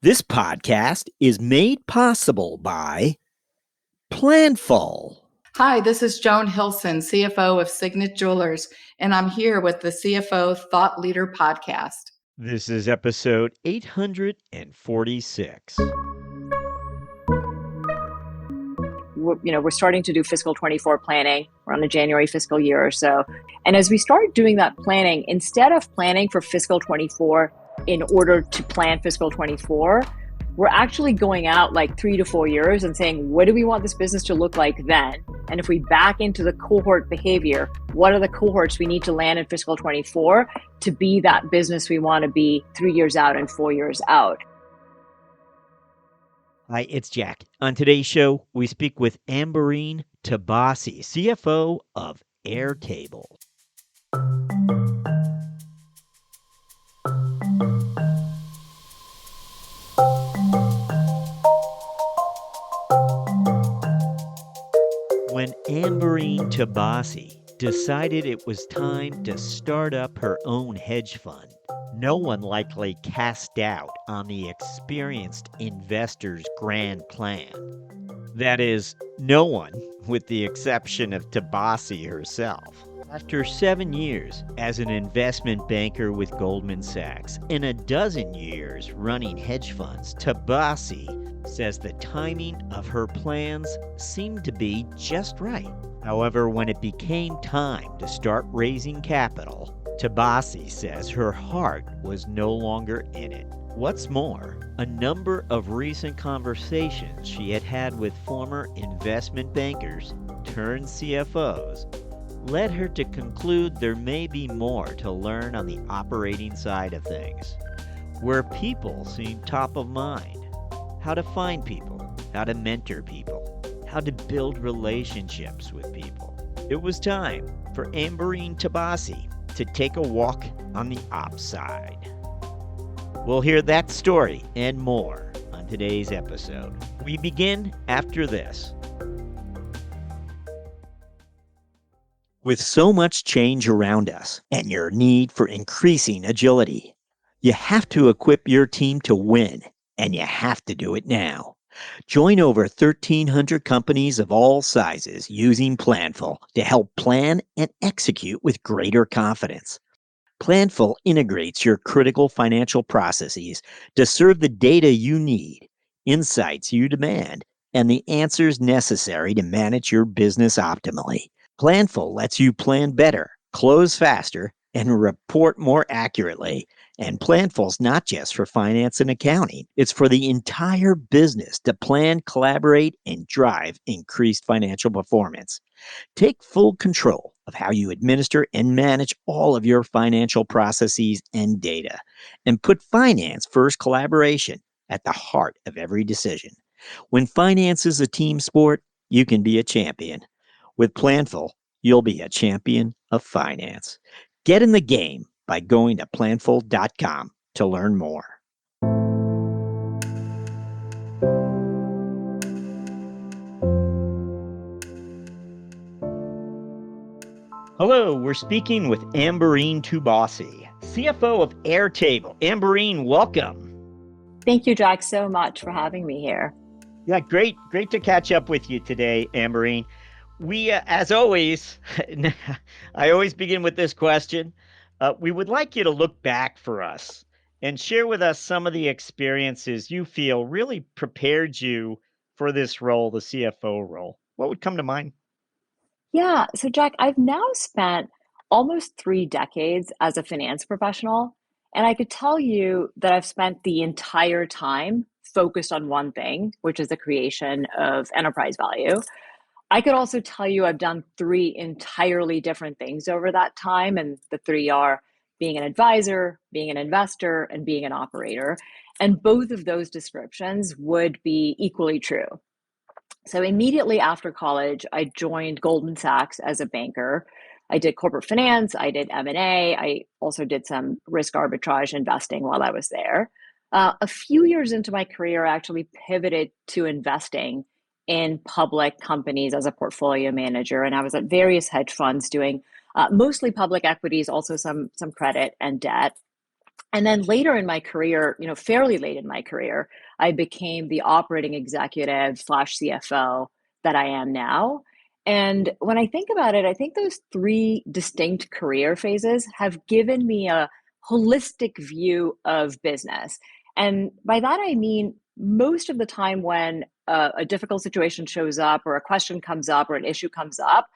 This podcast is made possible by Planful. Hi, this is Joan Hilson, CFO of Signet Jewelers, and I'm here with the CFO Thought Leader Podcast. This is episode 846. We're starting to do fiscal 24 planning. We're on a January fiscal year or so. And as we start doing that planning, instead of planning for fiscal 24 in order to plan fiscal 24, we're actually going out like 3 to 4 years and saying, what do we want this business to look like then? And if we back into the cohort behavior, what are the cohorts we need to land in fiscal 24 to be that business we want to be 3 years out and 4 years out? Hi, it's Jack. On today's show, we speak with Ambereen Toubassy, CFO of Airtable. When Ambereen Toubassy decided it was time to start up her own hedge fund, no one likely cast doubt on the experienced investor's grand plan. That is, no one, with the exception of Toubassy herself. After 7 years as an investment banker with Goldman Sachs and a dozen years running hedge funds, Toubassy says the timing of her plans seemed to be just right. However, when it became time to start raising capital, Toubassy says her heart was no longer in it. What's more, a number of recent conversations she had had with former investment bankers turned CFOs led her to conclude there may be more to learn on the operating side of things, where people seem top of mind. How to find people, how to mentor people, how to build relationships with people. It was time for Ambereen Toubassy to take a walk on the ops side. We'll hear that story and more on today's episode. We begin after this. With so much change around us and your need for increasing agility, you have to equip your team to win, and you have to do it now. Join over 1,300 companies of all sizes using Planful to help plan and execute with greater confidence. Planful integrates your critical financial processes to serve the data you need, insights you demand, and the answers necessary to manage your business optimally. Planful lets you plan better, close faster, and report more accurately. And Planful's not just for finance and accounting. It's for the entire business to plan, collaborate, and drive increased financial performance. Take full control of how you administer and manage all of your financial processes and data. And put finance first collaboration at the heart of every decision. When finance is a team sport, you can be a champion. With Planful, you'll be a champion of finance. Get in the game by going to planful.com to learn more. Hello, we're speaking with Ambereen Toubassy, CFO of Airtable. Ambereen, welcome. Thank you, Jack, so much for having me here. Yeah, great to catch up with you today, Ambereen. We, as always, I always begin with this question. We would like you to look back for us and share with us some of the experiences you feel really prepared you for this role, the CFO role. What would come to mind? Yeah, so Jack, I've now spent almost 3 decades as a finance professional, and I could tell you that I've spent the entire time focused on one thing, which is the creation of enterprise value. I could also tell you I've done 3 entirely different things over that time, and the 3 are being an advisor, being an investor, and being an operator. And both of those descriptions would be equally true. So immediately after college, I joined Goldman Sachs as a banker. I did corporate finance, I did M&A, I also did some risk arbitrage investing while I was there. A few years into my career, I actually pivoted to investing in public companies as a portfolio manager. And I was at various hedge funds doing mostly public equities, also some credit and debt. And then later in my career, fairly late in my career, I became the operating executive slash CFO that I am now. And when I think about it, I think those three distinct career phases have given me a holistic view of business. And by that, I mean, most of the time when a difficult situation shows up, or a question comes up, or an issue comes up,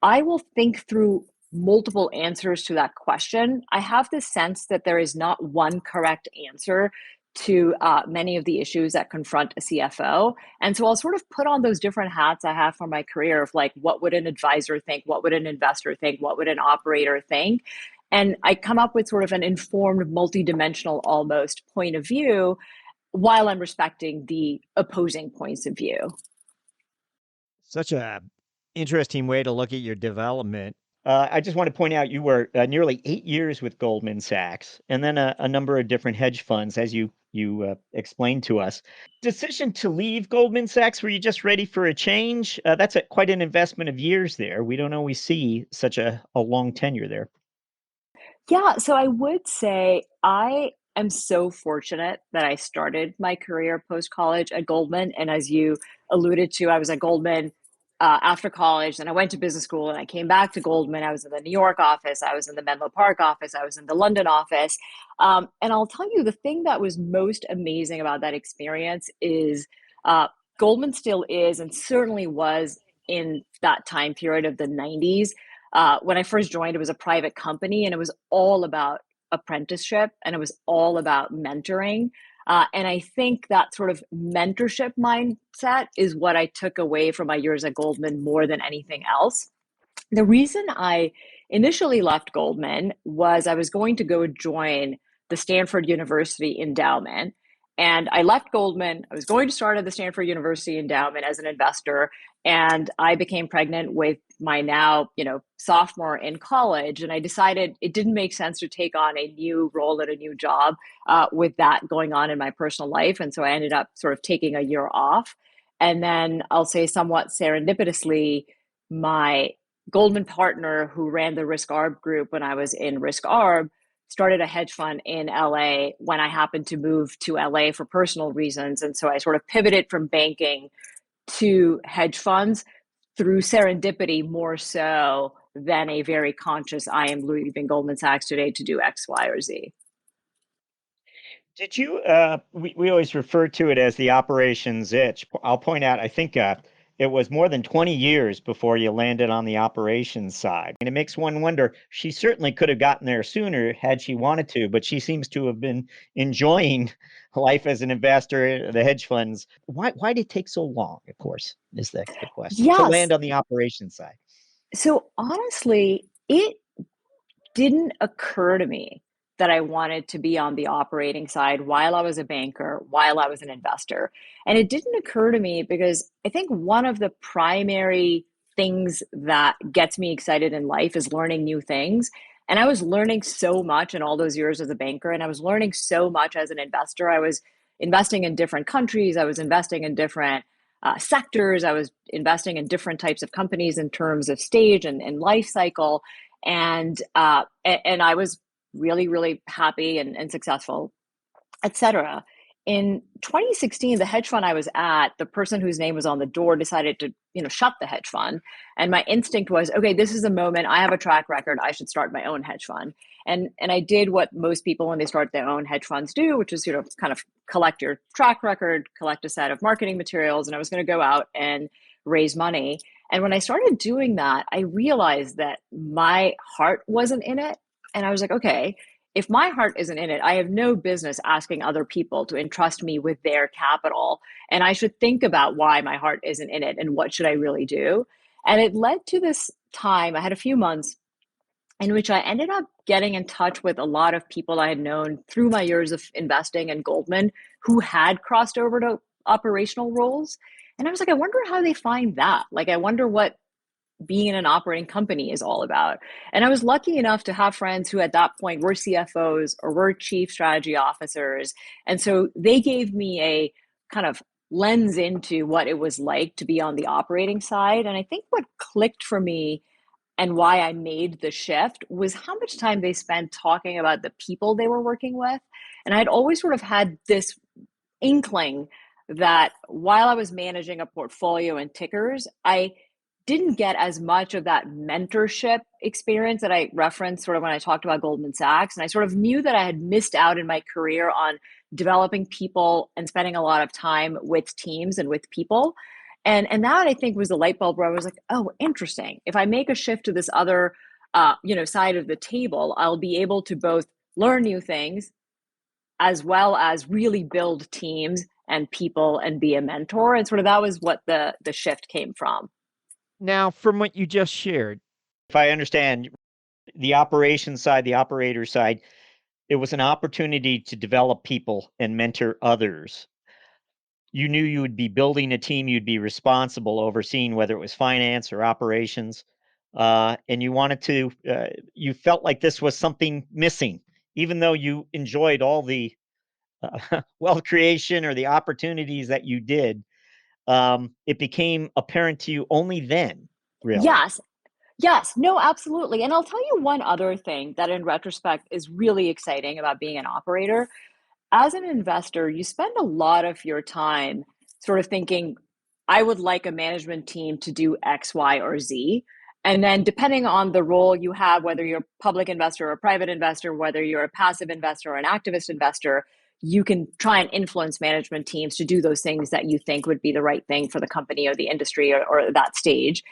I will think through multiple answers to that question. I have this sense that there is not one correct answer to many of the issues that confront a CFO. And so I'll sort of put on those different hats I have for my career of like, what would an advisor think? What would an investor think? What would an operator think? And I come up with sort of an informed, multidimensional almost point of view while I'm respecting the opposing points of view. Such a interesting way to look at your development. I just want to point out you were nearly 8 years with Goldman Sachs, and then a number of different hedge funds, as you explained to us. Decision to leave Goldman Sachs, were you just ready for a change? That's quite an investment of years there. We don't always see such a long tenure there. Yeah, so I would say I am so fortunate that I started my career post college at Goldman. And as you alluded to, I was at Goldman after college, and I went to business school and I came back to Goldman. I was in the New York office, I was in the Menlo Park office, I was in the London office. And I'll tell you, the thing that was most amazing about that experience is uh, Goldman still is, and certainly was in that time period of the 90s. When I first joined, it was a private company, and it was all about apprenticeship, and it was all about mentoring. And I think that sort of mentorship mindset is what I took away from my years at Goldman more than anything else. The reason I initially left Goldman was I was going to go join the Stanford University endowment. And I left Goldman. I was going to start at the Stanford University endowment as an investor. And I became pregnant with my now, sophomore in college. And I decided it didn't make sense to take on a new role at a new job with that going on in my personal life. And so I ended up sort of taking a year off. And then I'll say somewhat serendipitously, my Goldman partner who ran the Risk Arb group when I was in Risk Arb started a hedge fund in LA when I happened to move to LA for personal reasons. And so I sort of pivoted from banking to hedge funds through serendipity more so than a very conscious, I am leaving Goldman Sachs today to do X, Y, or Z. Did you, we always refer to it as the operations itch. I'll point out, I think it was more than 20 years before you landed on the operations side. And it makes one wonder, she certainly could have gotten there sooner had she wanted to, but she seems to have been enjoying life as an investor, the hedge funds. Why did it take so long, of course, is the question, to Yes. land on the operations side? So honestly, it didn't occur to me that I wanted to be on the operating side while I was a banker, while I was an investor. And it didn't occur to me because I think one of the primary things that gets me excited in life is learning new things. And I was learning so much in all those years as a banker, and I was learning so much as an investor. I was investing in different countries, I was investing in different sectors, I was investing in different types of companies in terms of stage and life cycle, and I was really really happy and successful, etc. In 2016, the hedge fund I was at, the person whose name was on the door decided to shut the hedge fund, and my instinct was, okay, this is a moment, I have a track record, I should start my own hedge fund. And I did what most people when they start their own hedge funds do, which is kind of collect your track record, collect a set of marketing materials, and I was going to go out and raise money. And when I started doing that, I realized that my heart wasn't in it. And I was like, okay, if my heart isn't in it, I have no business asking other people to entrust me with their capital. And I should think about why my heart isn't in it and what should I really do. And it led to this time, I had a few months in which I ended up getting in touch with a lot of people I had known through my years of investing in Goldman who had crossed over to operational roles. And I was like, I wonder how they find that. Like, I wonder what being in an operating company is all about. And I was lucky enough to have friends who at that point were CFOs or were chief strategy officers. And so they gave me a kind of lens into what it was like to be on the operating side. And I think what clicked for me and why I made the shift was how much time they spent talking about the people they were working with. And I'd always sort of had this inkling that while I was managing a portfolio and tickers, I didn't get as much of that mentorship experience that I referenced sort of when I talked about Goldman Sachs. And I sort of knew that I had missed out in my career on developing people and spending a lot of time with teams and with people. And that I think was the light bulb where I was like, oh, interesting. If I make a shift to this other side of the table, I'll be able to both learn new things as well as really build teams and people and be a mentor. And sort of that was what the shift came from. Now, from what you just shared, if I understand the operations side, the operator side, it was an opportunity to develop people and mentor others. You knew you would be building a team, you'd be responsible, overseeing whether it was finance or operations, and you wanted to. You felt like this was something missing, even though you enjoyed all the wealth creation or the opportunities that you did. It became apparent to you only then, really. Yes. Yes, no, absolutely. And I'll tell you one other thing that in retrospect is really exciting about being an operator. As an investor, you spend a lot of your time sort of thinking, I would like a management team to do X, Y, or Z. And then, depending on the role you have, whether you're a public investor or a private investor, whether you're a passive investor or an activist investor, you can try and influence management teams to do those things that you think would be the right thing for the company or the industry or that stage.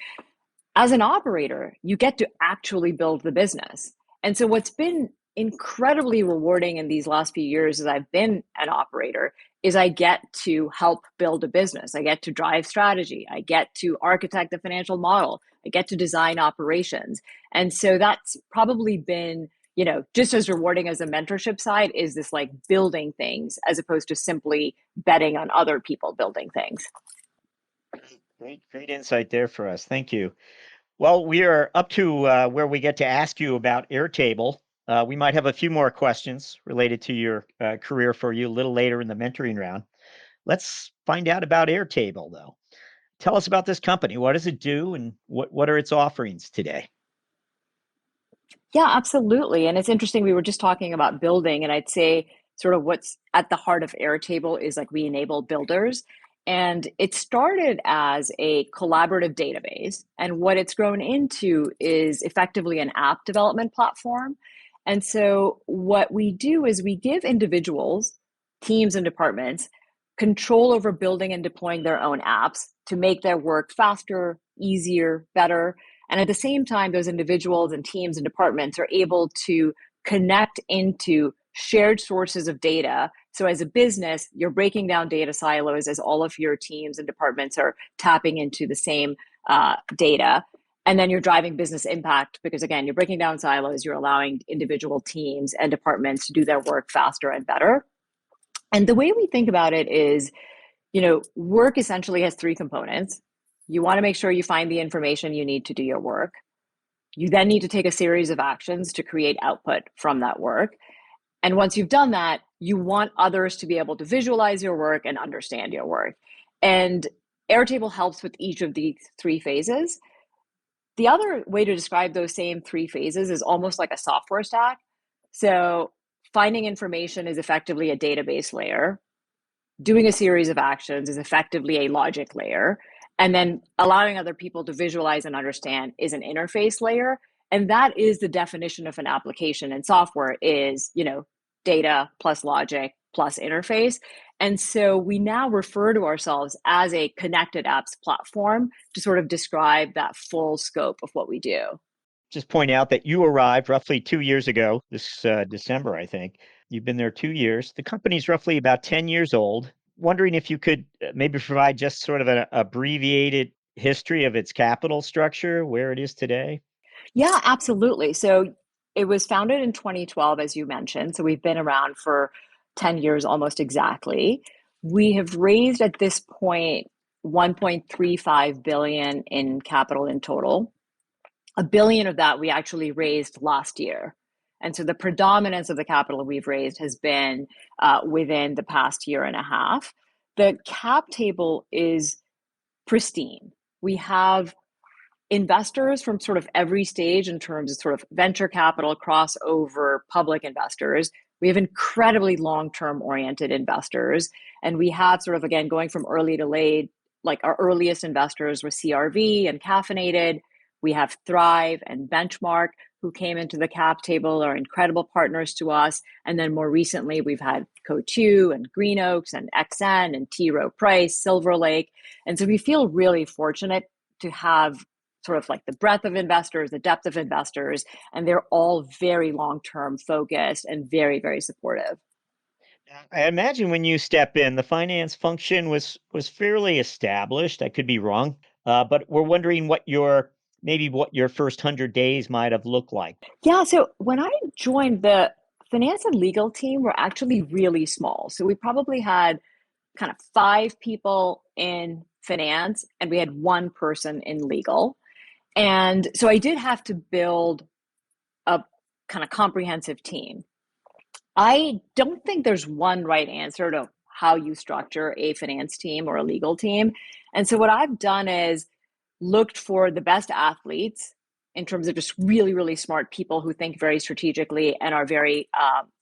As an operator, you get to actually build the business. And so, what's been incredibly rewarding in these last few years as I've been an operator is I get to help build a business. I get to drive strategy. I get to architect the financial model. I get to design operations. And so, that's probably been, just as rewarding as the mentorship side is this like building things as opposed to simply betting on other people building things. Great insight there for us. Thank you. Well, we are up to where we get to ask you about Airtable. We might have a few more questions related to your career for you a little later in the mentoring round. Let's find out about Airtable, though. Tell us about this company. What does it do, and what are its offerings today? Yeah, absolutely. And it's interesting. We were just talking about building, and I'd say sort of what's at the heart of Airtable is like we enable builders. And it started as a collaborative database. And what it's grown into is effectively an app development platform. And so what we do is we give individuals, teams, and departments control over building and deploying their own apps to make their work faster, easier, better. And at the same time, those individuals and teams and departments are able to connect into shared sources of data. So as a business, you're breaking down data silos as all of your teams and departments are tapping into the same data. And then you're driving business impact because, again, you're breaking down silos, you're allowing individual teams and departments to do their work faster and better. And the way we think about it is, work essentially has three components. You want to make sure you find the information you need to do your work. You then need to take a series of actions to create output from that work. And once you've done that, you want others to be able to visualize your work and understand your work. And Airtable helps with each of these three phases. The other way to describe those same three phases is almost like a software stack. So finding information is effectively a database layer. Doing a series of actions is effectively a logic layer. And then allowing other people to visualize and understand is an interface layer. And that is the definition of an application in software is, data plus logic plus interface. And so we now refer to ourselves as a connected apps platform to sort of describe that full scope of what we do. Just point out that you arrived roughly 2 years ago, this December, I think. You've been there 2 years. The company's roughly about 10 years old. Wondering if you could maybe provide just sort of an abbreviated history of its capital structure, where it is today. Yeah, absolutely. So it was founded in 2012, as you mentioned. So we've been around for 10 years almost exactly. We have raised at this point 1.35 billion in capital in total. A billion of that we actually raised last year. And so the predominance of the capital we've raised has been within the past year and a half. The cap table is pristine. We have investors from sort of every stage in terms of sort of venture capital, crossover, public investors. We have incredibly long-term oriented investors. And we have sort of, again, going from early to late, like our earliest investors were CRV and Caffeinated. We have Thrive and Benchmark, who came into the cap table, are incredible partners to us. And then more recently, we've had Coatue and Green Oaks and XN and T. Rowe Price, Silver Lake. And so we feel really fortunate to have sort of like the breadth of investors, the depth of investors, and they're all very long-term focused and very, very supportive. I imagine when you step in, the finance function was fairly established. I could be wrong, but we're wondering what your first 100 days might have looked like. Yeah, so when I joined, the finance and legal team were actually really small. So we probably had kind of 5 people in finance and we had 1 person in legal. And so I did have to build a kind of comprehensive team. I don't think there's one right answer to how you structure a finance team or a legal team. And so what I've done is looked for the best athletes in terms of just really, really smart people who think very strategically and are very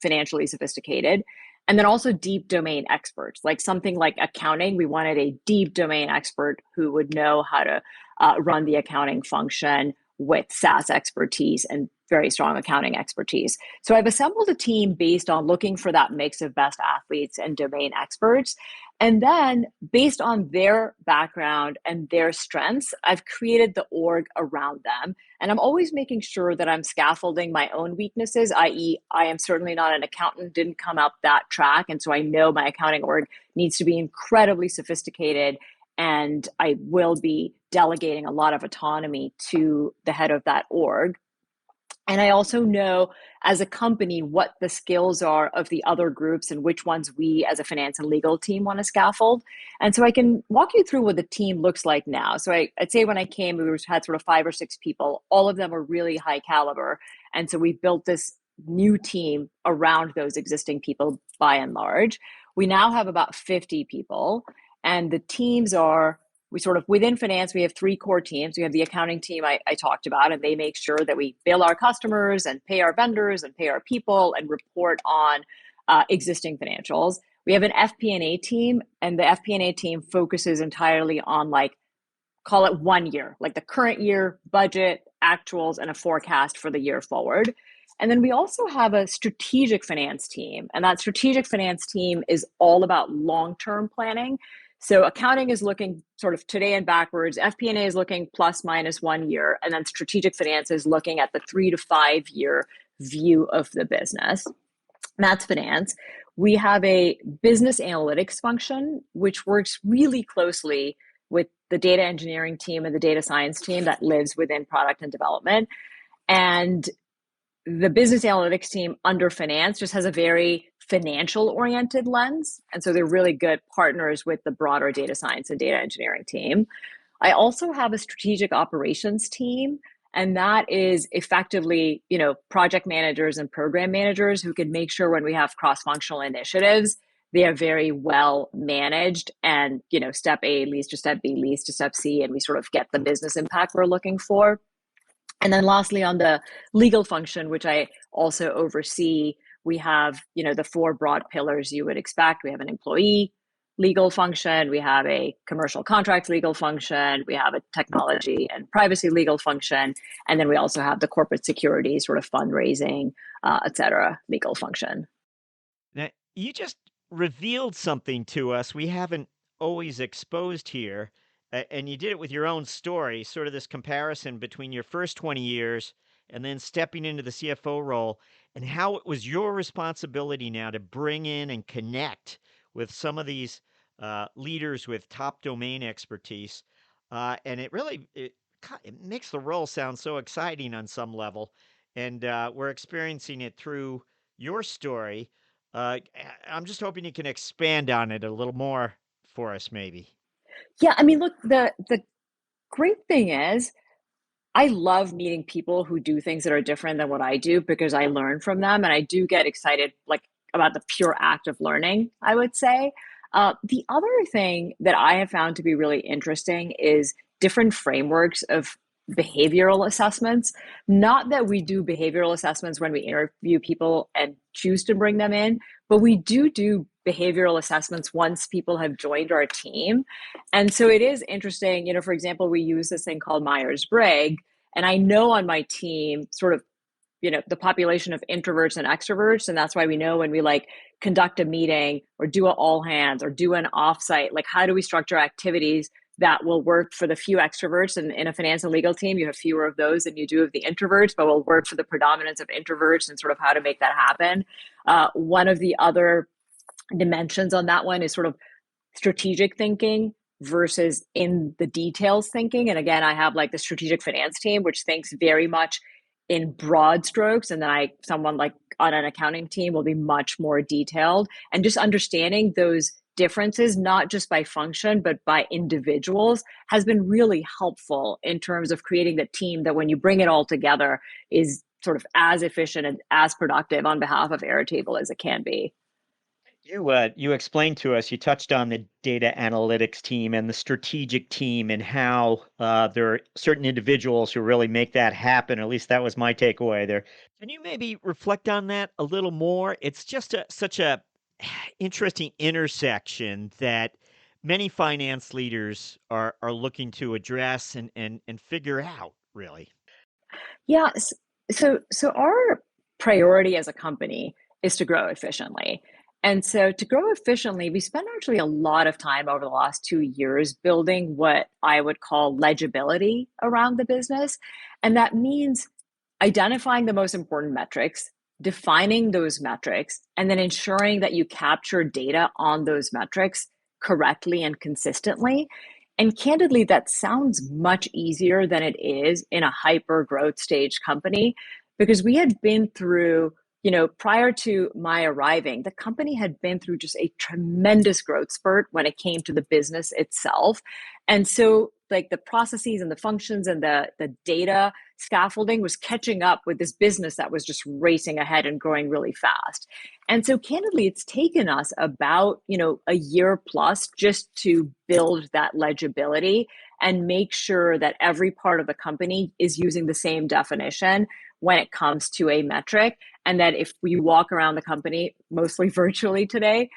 financially sophisticated. And then also deep domain experts, like something like accounting. We wanted a deep domain expert who would know how to run the accounting function with SaaS expertise and very strong accounting expertise. So I've assembled a team based on looking for that mix of best athletes and domain experts. And then based on their background and their strengths, I've created the org around them. And I'm always making sure that I'm scaffolding my own weaknesses, i.e., I am certainly not an accountant, didn't come up that track. And so I know my accounting org needs to be incredibly sophisticated. And I will be delegating a lot of autonomy to the head of that org. And I also know as a company what the skills are of the other groups and which ones we as a finance and legal team want to scaffold. And so I can walk you through what the team looks like now. So I'd say when I came, had sort of 5 or 6 people. All of them are really high caliber. And so we built this new team around those existing people by and large. We now have about 50 people. And the teams are, we sort of within finance, we have 3 core teams. We have the accounting team I talked about, and they make sure that we bill our customers and pay our vendors and pay our people and report on existing financials. We have an FP&A team, and the FP&A team focuses entirely on, like, call it 1 year, like the current year budget, actuals, and a forecast for the year forward. And then we also have a strategic finance team, and that strategic finance team is all about long-term planning. So accounting is looking sort of today and backwards. FP&A is looking plus minus 1 year. And then strategic finance is looking at the 3 to 5 year view of the business. That's finance. We have a business analytics function, which works really closely with the data engineering team and the data science team that lives within product and development. And the business analytics team under finance just has a very financial oriented lens. And so they're really good partners with the broader data science and data engineering team. I also have a strategic operations team, and that is effectively, project managers and program managers who can make sure when we have cross-functional initiatives, they are very well managed and, step A leads to step B leads to step C, and we sort of get the business impact we're looking for. And then lastly, on the legal function, which I also oversee, we have, the 4 broad pillars you would expect. We have an employee legal function, we have a commercial contracts legal function, we have a technology and privacy legal function, and then we also have the corporate security, sort of fundraising, et cetera, legal function. Now, you just revealed something to us we haven't always exposed here, and you did it with your own story, sort of this comparison between your first 20 years and then stepping into the CFO role, and how it was your responsibility now to bring in and connect with some of these leaders with top domain expertise. And it makes the role sound so exciting on some level. And we're experiencing it through your story. I'm just hoping you can expand on it a little more for us, maybe. Yeah, I mean, look, the great thing is I love meeting people who do things that are different than what I do because I learn from them, and I do get excited, like, about the pure act of learning, I would say. The other thing that I have found to be really interesting is different frameworks of behavioral assessments. Not that we do behavioral assessments when we interview people and choose to bring them in, but we do behavioral assessments once people have joined our team. And so it is interesting, for example, we use this thing called Myers-Briggs, and I know on my team sort of the population of introverts and extroverts. And that's why we know when we like conduct a meeting or do an all hands or do an offsite, like how do we structure activities that will work for the few extroverts. And in a finance and legal team, you have fewer of those than you do of the introverts, but will work for the predominance of introverts, and sort of how to make that happen. One of the other dimensions on that one is sort of strategic thinking versus in the details thinking. And again, I have like the strategic finance team, which thinks very much in broad strokes. And then someone like on an accounting team will be much more detailed, and just understanding those differences, not just by function, but by individuals, has been really helpful in terms of creating the team that when you bring it all together is sort of as efficient and as productive on behalf of Airtable as it can be. You explained to us, you touched on the data analytics team and the strategic team and how there are certain individuals who really make that happen. At least that was my takeaway there. Can you maybe reflect on that a little more? It's just such a interesting intersection that many finance leaders are looking to address and figure out, really. Yeah. So our priority as a company is to grow efficiently. And so to grow efficiently, we spent actually a lot of time over the last 2 years building what I would call legibility around the business. And that means identifying the most important metrics, defining those metrics, and then ensuring that you capture data on those metrics correctly and consistently. And candidly, that sounds much easier than it is in a hyper growth stage company, because we had been through, prior to my arriving, the company had been through just a tremendous growth spurt when it came to the business itself. And so, like, the processes and the functions and the data scaffolding was catching up with this business that was just racing ahead and growing really fast. And so candidly, it's taken us about, a year plus just to build that legibility and make sure that every part of the company is using the same definition when it comes to a metric. And that if we walk around the company, mostly virtually today,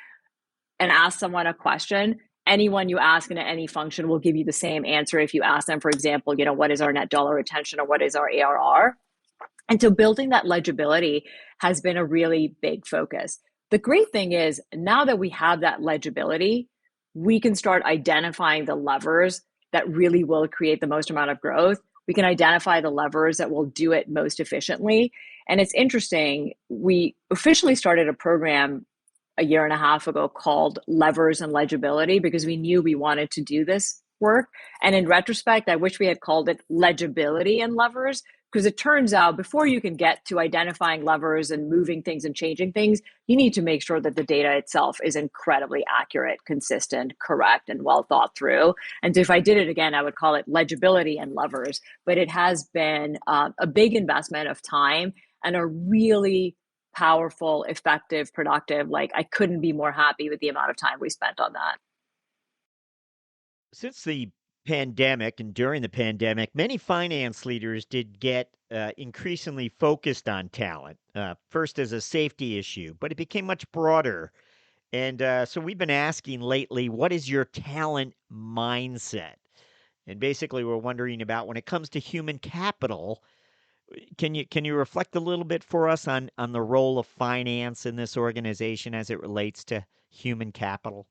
and ask someone a question, anyone you ask in any function will give you the same answer. If you ask them, for example, what is our net dollar retention or what is our ARR? And so building that legibility has been a really big focus. The great thing is now that we have that legibility, we can start identifying the levers that really will create the most amount of growth. We can identify the levers that will do it most efficiently. And it's interesting, we officially started a program a year and a half ago called Levers and Legibility, because we knew we wanted to do this work. And in retrospect, I wish we had called it Legibility and Levers, because it turns out before you can get to identifying levers and moving things and changing things, you need to make sure that the data itself is incredibly accurate, consistent, correct, and well thought through. And so if I did it again, I would call it Legibility and Levers. But it has been a big investment of time and a really powerful, effective, productive. Like, I couldn't be more happy with the amount of time we spent on that. Since the pandemic and during the pandemic, many finance leaders did get increasingly focused on talent, first as a safety issue, but it became much broader. And so we've been asking lately, what is your talent mindset? And basically, we're wondering about when it comes to human capital. Can you reflect a little bit for us on the role of finance in this organization as it relates to human capital?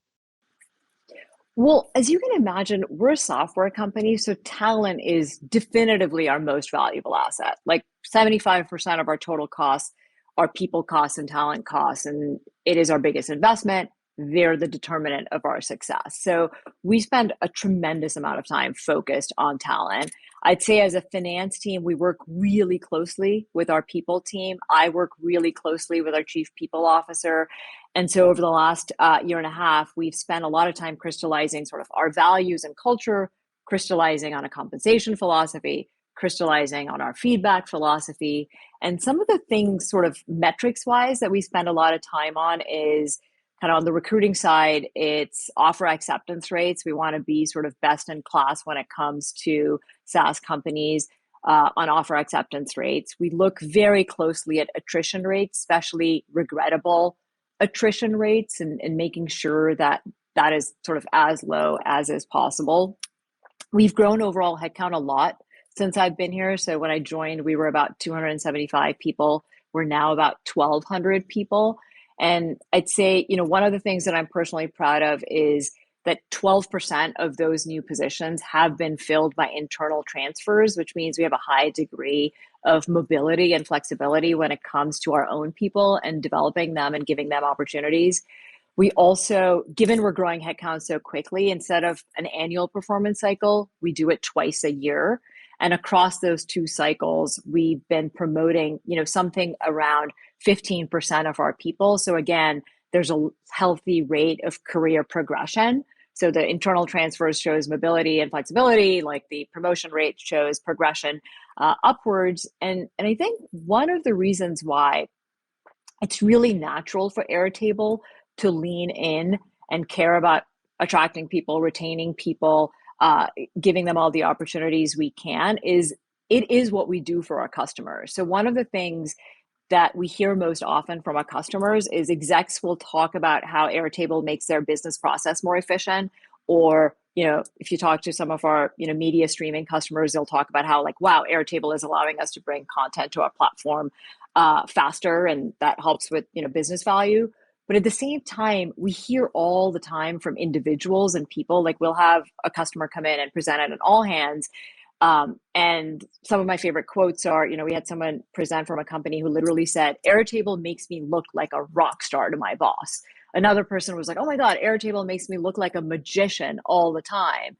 Well, as you can imagine, we're a software company, so talent is definitively our most valuable asset. Like 75% of our total costs are people costs and talent costs, and it is our biggest investment. They're the determinant of our success. So we spend a tremendous amount of time focused on talent. I'd say as a finance team, we work really closely with our people team. I work really closely with our chief people officer. And so over the last year and a half, we've spent a lot of time crystallizing sort of our values and culture, crystallizing on a compensation philosophy, crystallizing on our feedback philosophy. And some of the things sort of metrics wise that we spend a lot of time on is kind of on the recruiting side, it's offer acceptance rates. We want to be sort of best in class when it comes to SaaS companies on offer acceptance rates. We look very closely at attrition rates, especially regrettable attrition rates, and making sure that that is sort of as low as is possible. We've grown overall headcount a lot since I've been here. So when I joined, we were about 275 people. We're now about 1,200 people. And I'd say, one of the things that I'm personally proud of is that 12% of those new positions have been filled by internal transfers, which means we have a high degree of mobility and flexibility when it comes to our own people and developing them and giving them opportunities. We also, given we're growing headcount so quickly, instead of an annual performance cycle, we do it twice a year. And across those two cycles, we've been promoting, something around 15% of our people. So again, there's a healthy rate of career progression. So the internal transfers shows mobility and flexibility, like the promotion rate shows progression upwards. And I think one of the reasons why it's really natural for Airtable to lean in and care about attracting people, retaining people, giving them all the opportunities we can is it is what we do for our customers. So one of the things that we hear most often from our customers is execs will talk about how Airtable makes their business process more efficient. Or, if you talk to some of our, media streaming customers, they'll talk about how like, wow, Airtable is allowing us to bring content to our platform faster. And that helps with, business value. But at the same time, we hear all the time from individuals and people, like we'll have a customer come in and present it on all hands. And some of my favorite quotes are, we had someone present from a company who literally said, Airtable makes me look like a rock star to my boss. Another person was like, oh my God, Airtable makes me look like a magician all the time.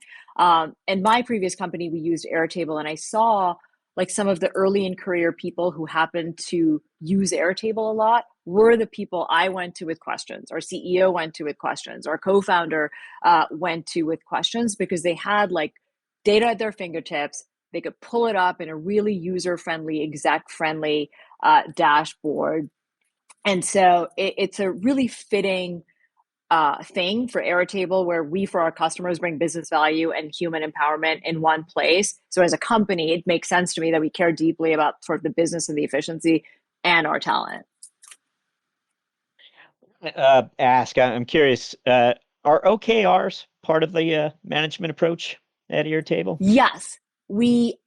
In my previous company, we used Airtable, and I saw like some of the early in career people who happened to use Airtable a lot were the people I went to with questions, our CEO went to with questions, our co-founder went to with questions, because they had like data at their fingertips. They could pull it up in a really user-friendly, exec-friendly dashboard. And so it's a really fitting thing for Airtable, where we, for our customers, bring business value and human empowerment in one place. So as a company, it makes sense to me that we care deeply about sort of the business and the efficiency and our talent. I'm curious, are OKRs part of the management approach at Airtable? Yes.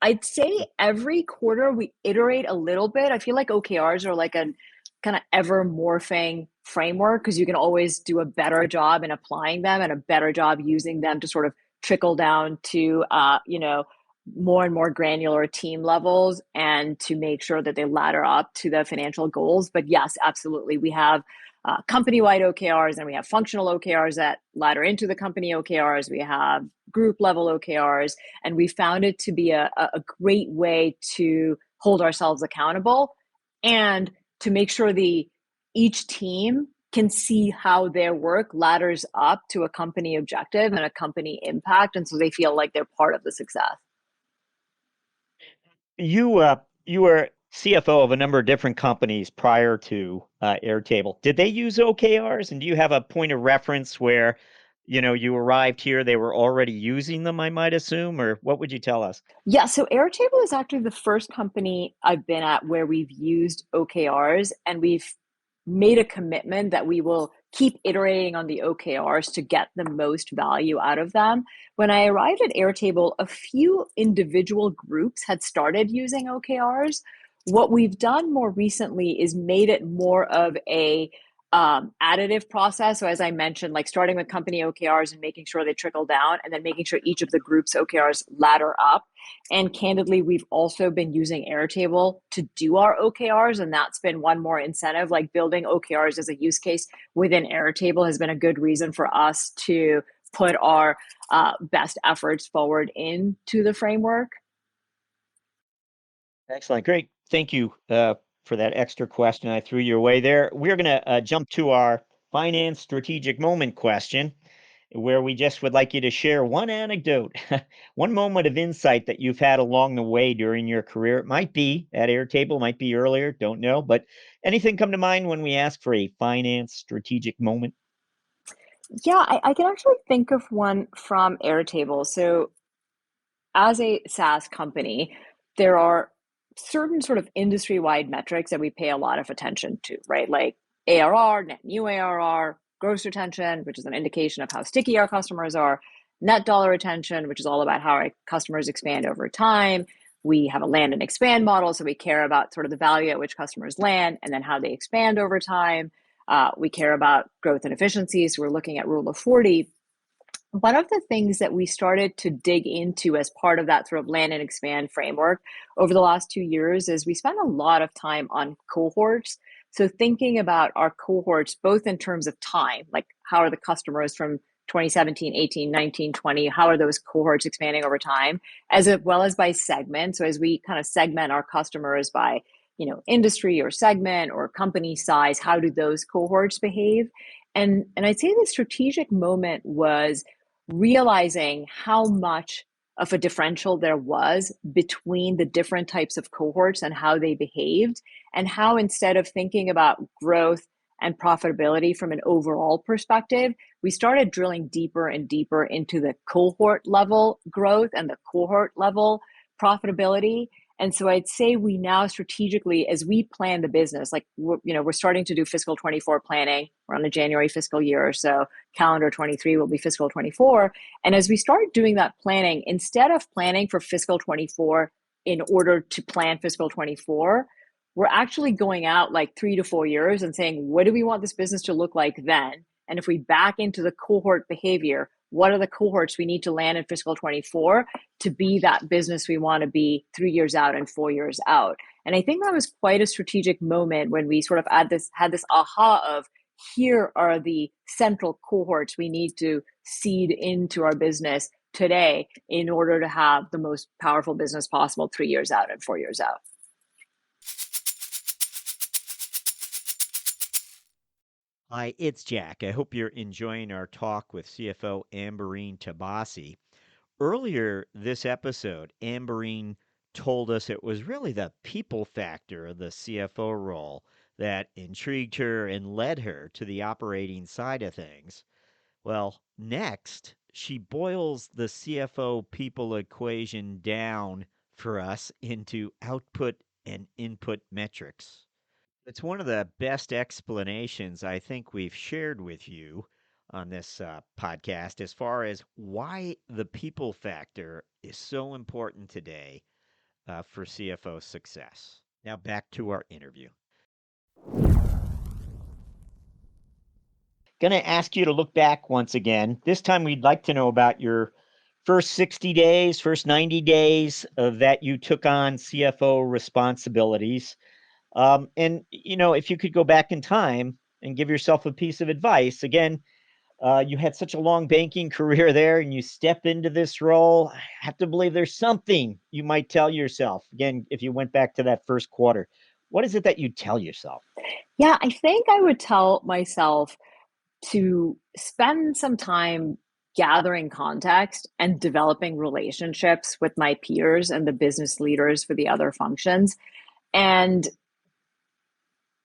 I'd say every quarter we iterate a little bit. I feel like OKRs are like a kind of ever morphing framework, because you can always do a better job in applying them and a better job using them to sort of trickle down to, more and more granular team levels, and to make sure that they ladder up to the financial goals. But yes, absolutely. We have company-wide OKRs, and we have functional OKRs that ladder into the company OKRs. We have group level OKRs, and we found it to be a great way to hold ourselves accountable and to make sure each team can see how their work ladders up to a company objective and a company impact, and so they feel like they're part of the success. You were CFO of a number of different companies prior to Airtable. Did they use OKRs? And do you have a point of reference where, you arrived here, they were already using them, I might assume, or what would you tell us? Yeah, so Airtable is actually the first company I've been at where we've used OKRs, and we've made a commitment that we will keep iterating on the OKRs to get the most value out of them. When I arrived at Airtable, a few individual groups had started using OKRs. What we've done more recently is made it more of a additive process. So as I mentioned, like starting with company OKRs and making sure they trickle down, and then making sure each of the groups OKRs ladder up. And candidly, we've also been using Airtable to do our OKRs, and that's been one more incentive. Like building OKRs as a use case within Airtable has been a good reason for us to put our best efforts forward into the framework. Excellent. Great. Thank you for that extra question I threw your way there. We're going to jump to our finance strategic moment question, where we just would like you to share one anecdote, one moment of insight that you've had along the way during your career. It might be at Airtable, might be earlier, don't know, but anything come to mind when we ask for a finance strategic moment? Yeah, I can actually think of one from Airtable. So, as a SaaS company, there are certain sort of industry-wide metrics that we pay a lot of attention to, right? Like ARR, net new ARR, gross retention, which is an indication of how sticky our customers are, net dollar retention, which is all about how our customers expand over time. We have a land and expand model, so we care about sort of the value at which customers land and then how they expand over time. We care about growth and efficiency, so we're looking at Rule of 40. One of the things that we started to dig into as part of that sort of land and expand framework over the last 2 years is we spent a lot of time on cohorts. So thinking about our cohorts, both in terms of time, like how are the customers from 2017, 18, 19, 20, how are those cohorts expanding over time, as well as by segment. So as we kind of segment our customers by, industry or segment or company size, how do those cohorts behave? And I'd say the strategic moment was realizing how much of a differential there was between the different types of cohorts and how they behaved, and how instead of thinking about growth and profitability from an overall perspective, we started drilling deeper and deeper into the cohort level growth and the cohort level profitability. And so I'd say we now strategically, as we plan the business, like we're starting to do fiscal 24 planning. We're on a January fiscal year, so calendar 23 will be fiscal 24. And as we start doing that planning, instead of planning for fiscal 24 in order to plan fiscal 24, we're actually going out like 3 to 4 years and saying, what do we want this business to look like then? And if we back into the cohort behavior, what are the cohorts we need to land in fiscal 24 to be that business we want to be 3 years out and 4 years out? And I think that was quite a strategic moment when we sort of had this aha of, here are the central cohorts we need to seed into our business today in order to have the most powerful business possible 3 years out and 4 years out. Hi, it's Jack. I hope you're enjoying our talk with CFO Ambereen Toubassy. Earlier this episode, Ambereen told us it was really the people factor of the CFO role that intrigued her and led her to the operating side of things. Well, next, she boils the CFO people equation down for us into output and input metrics. It's one of the best explanations I think we've shared with you on this podcast as far as why the people factor is so important today for CFO success. Now back to our interview. Going to ask you to look back once again. This time we'd like to know about your first 60 days, first 90 days that you took on CFO responsibilities. And, if you could go back in time and give yourself a piece of advice, again, you had such a long banking career there and you step into this role. I have to believe there's something you might tell yourself. Again, if you went back to that first quarter, what is it that you tell yourself? Yeah, I think I would tell myself to spend some time gathering context and developing relationships with my peers and the business leaders for the other functions. And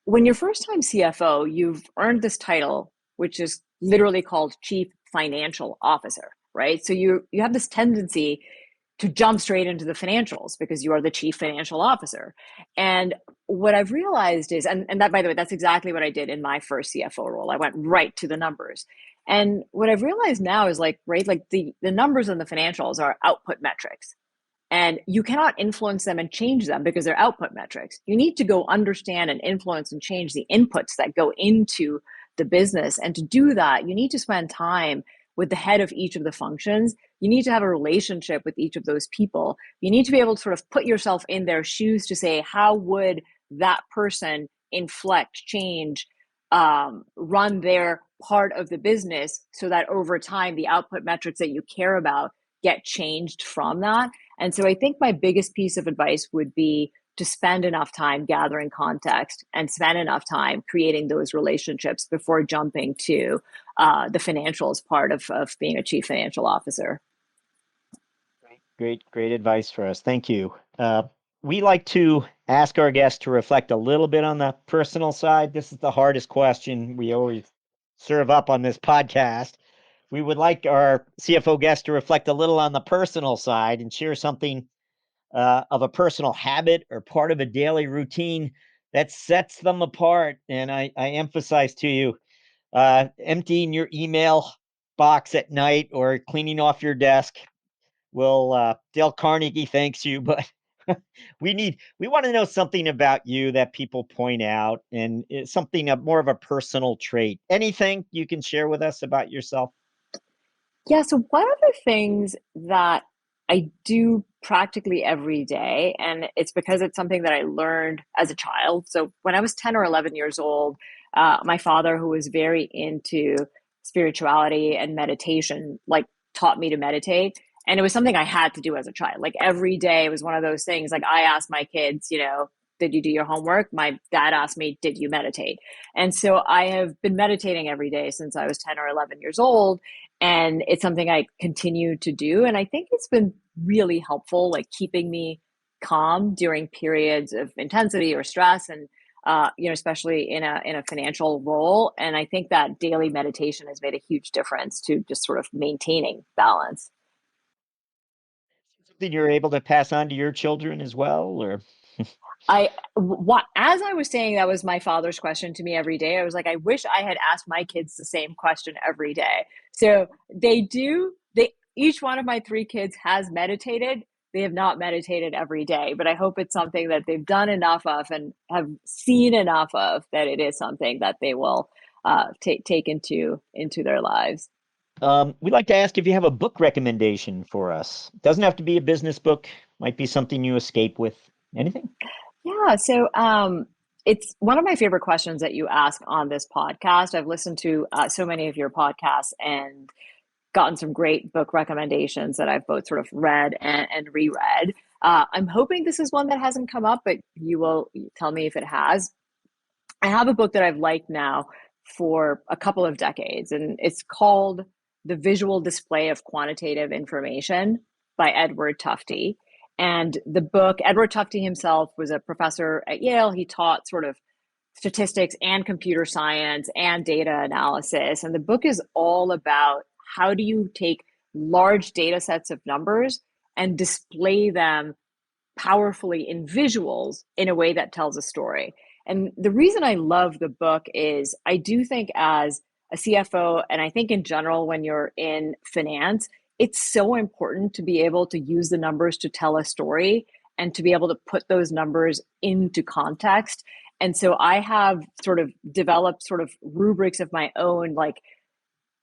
when you're first time CFO, you've earned this title, which is literally called Chief Financial Officer, right? So you have this tendency to jump straight into the financials because you are the chief financial officer. And what I've realized is, and that, by the way, that's exactly what I did in my first CFO role. I went right to the numbers. And what I've realized now is like, right, like the numbers and the financials are output metrics. And you cannot influence them and change them because they're output metrics. You need to go understand and influence and change the inputs that go into the business. And to do that, you need to spend time with the head of each of the functions. You need to have a relationship with each of those people. You need to be able to sort of put yourself in their shoes to say, how would that person inflect, change, run their part of the business so that over time, the output metrics that you care about get changed from that. And so I think my biggest piece of advice would be to spend enough time gathering context and spend enough time creating those relationships before jumping to the financials part of being a chief financial officer. Great advice for us. Thank you. We like to ask our guests to reflect a little bit on the personal side. This is the hardest question. We always serve up on this podcast. We would like our CFO guest to reflect a little on the personal side and share something of a personal habit or part of a daily routine that sets them apart. And I emphasize to you, emptying your email box at night or cleaning off your desk will Dale Carnegie thanks you, but we want to know something about you that people point out, and it's something more of a personal trait. Anything you can share with us about yourself? Yeah, so one of the things that I do practically every day, and it's because it's something that I learned as a child. So when I was 10 or 11 years old, my father, who was very into spirituality and meditation, like taught me to meditate. And it was something I had to do as a child. Like every day it was one of those things. Like I asked my kids, did you do your homework? My dad asked me, did you meditate? And so I have been meditating every day since I was 10 or 11 years old, and it's something I continue to do. And I think it's been really helpful, like keeping me calm during periods of intensity or stress, and especially in a financial role. And I think that daily meditation has made a huge difference to just sort of maintaining balance. Something you're able to pass on to your children as well, or As I was saying, that was my father's question to me every day. I was like, I wish I had asked my kids the same question every day. So they do, each one of my three kids has meditated. They have not meditated every day, but I hope it's something that they've done enough of and have seen enough of that it is something that they will take into their lives. we'd like to ask if you have a book recommendation for us. Doesn't have to be a business book. Might be something you escape with. Anything? Yeah, so it's one of my favorite questions that you ask on this podcast. I've listened to so many of your podcasts and gotten some great book recommendations that I've both sort of read and reread. I'm hoping this is one that hasn't come up, but you will tell me if it has. I have a book that I've liked now for a couple of decades, and it's called The Visual Display of Quantitative Information by Edward Tufte. And the book, Edward Tufte himself was a professor at Yale. He taught sort of statistics and computer science and data analysis. And the book is all about how do you take large data sets of numbers and display them powerfully in visuals in a way that tells a story. And the reason I love the book is I do think as a CFO, and I think in general, when you're in finance, it's so important to be able to use the numbers to tell a story and to be able to put those numbers into context. And so I have sort of developed sort of rubrics of my own, like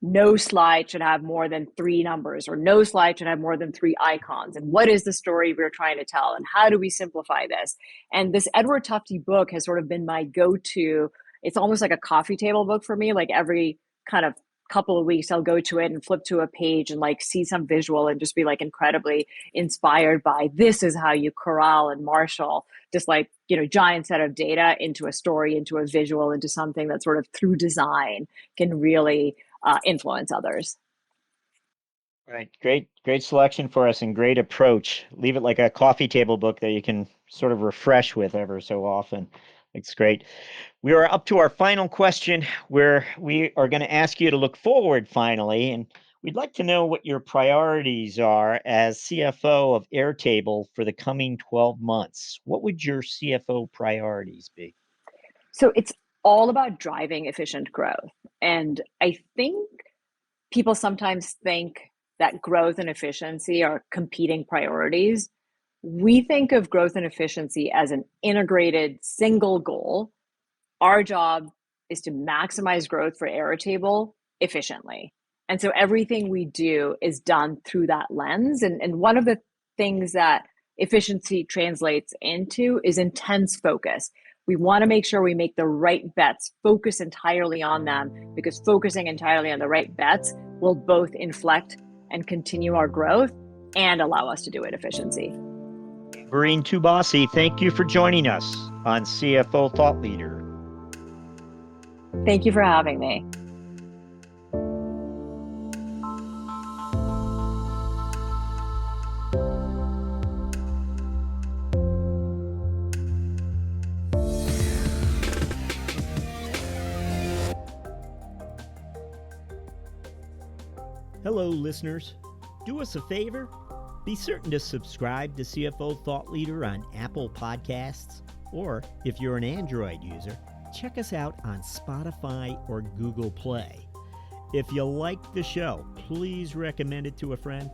no slide should have more than three numbers, or no slide should have more than three icons. And what is the story we're trying to tell? And how do we simplify this? And this Edward Tufte book has sort of been my go-to. It's almost like a coffee table book for me. Like every kind of couple of weeks, I'll go to it and flip to a page and like see some visual and just be like incredibly inspired by this is how you corral and marshal just like, giant set of data into a story, into a visual, into something that sort of through design can really influence others. Right. Great selection for us and great approach. Leave it like a coffee table book that you can sort of refresh with ever so often. It's great. We are up to our final question where we are going to ask you to look forward finally. And we'd like to know what your priorities are as CFO of Airtable for the coming 12 months. What would your CFO priorities be? So it's all about driving efficient growth. And I think people sometimes think that growth and efficiency are competing priorities. We think of growth and efficiency as an integrated single goal. Our job is to maximize growth for Airtable efficiently. And so everything we do is done through that lens. And one of the things that efficiency translates into is intense focus. We want to make sure we make the right bets, focus entirely on them, because focusing entirely on the right bets will both inflect and continue our growth and allow us to do it efficiency. Ambereen Toubassy, thank you for joining us on CFO Thought Leader. Thank you for having me. Hello, listeners. Do us a favor. Be certain to subscribe to CFO Thought Leader on Apple Podcasts, or if you're an Android user, check us out on Spotify or Google Play. If you like the show, please recommend it to a friend.